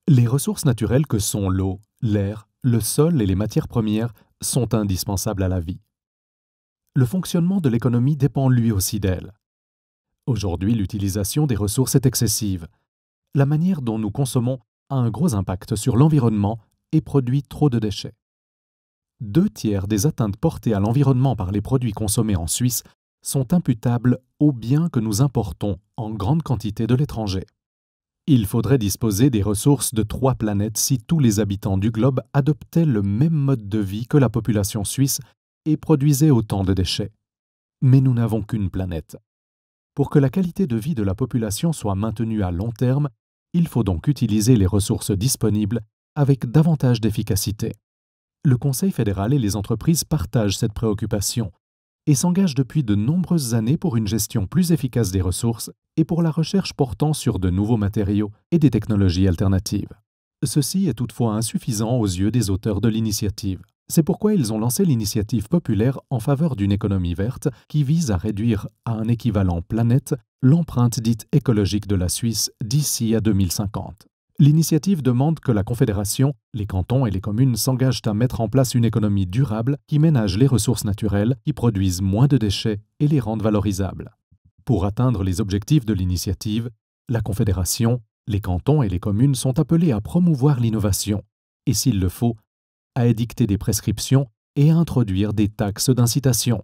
Les ressources naturelles que sont l'eau, l'air, le sol et les matières premières sont indispensables à la vie. Le fonctionnement de l'économie dépend lui aussi d'elles. Aujourd'hui, l'utilisation des ressources est excessive. La manière dont nous consommons a un gros impact sur l'environnement et produit trop de déchets. 2/3 des atteintes portées à l'environnement par les produits consommés en Suisse sont imputables aux biens que nous importons en grande quantité de l'étranger. Il faudrait disposer des ressources de 3 planètes si tous les habitants du globe adoptaient le même mode de vie que la population suisse et produisaient autant de déchets. Mais nous n'avons qu'une planète. Pour que la qualité de vie de la population soit maintenue à long terme, il faut donc utiliser les ressources disponibles avec davantage d'efficacité. Le Conseil fédéral et les entreprises partagent cette préoccupation et s'engagent depuis de nombreuses années pour une gestion plus efficace des ressources et pour la recherche portant sur de nouveaux matériaux et des technologies alternatives. Ceci est toutefois insuffisant aux yeux des auteurs de l'initiative. C'est pourquoi ils ont lancé l'initiative populaire en faveur d'une économie verte qui vise à réduire à un équivalent planète l'empreinte dite écologique de la Suisse d'ici à 2050. L'initiative demande que la Confédération, les cantons et les communes s'engagent à mettre en place une économie durable qui ménage les ressources naturelles, qui produisent moins de déchets et les rendent valorisables. Pour atteindre les objectifs de l'initiative, la Confédération, les cantons et les communes sont appelés à promouvoir l'innovation et, s'il le faut, à édicter des prescriptions et à introduire des taxes d'incitation.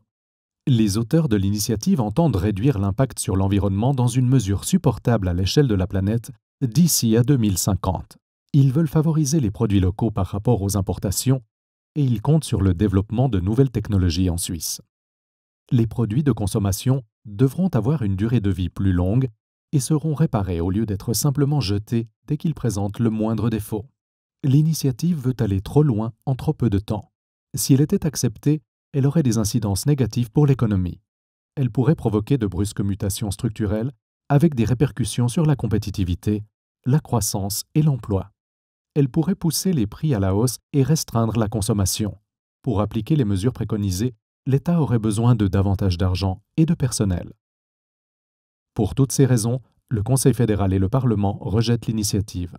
Les auteurs de l'initiative entendent réduire l'impact sur l'environnement dans une mesure supportable à l'échelle de la planète d'ici à 2050. Ils veulent favoriser les produits locaux par rapport aux importations et ils comptent sur le développement de nouvelles technologies en Suisse. Les produits de consommation devront avoir une durée de vie plus longue et seront réparés au lieu d'être simplement jetés dès qu'ils présentent le moindre défaut. L'initiative veut aller trop loin en trop peu de temps. Si elle était acceptée, elle aurait des incidences négatives pour l'économie. Elle pourrait provoquer de brusques mutations structurelles avec des répercussions sur la compétitivité, la croissance et l'emploi. Elle pourrait pousser les prix à la hausse et restreindre la consommation. Pour appliquer les mesures préconisées, l'État aurait besoin de davantage d'argent et de personnel. Pour toutes ces raisons, le Conseil fédéral et le Parlement rejettent l'initiative.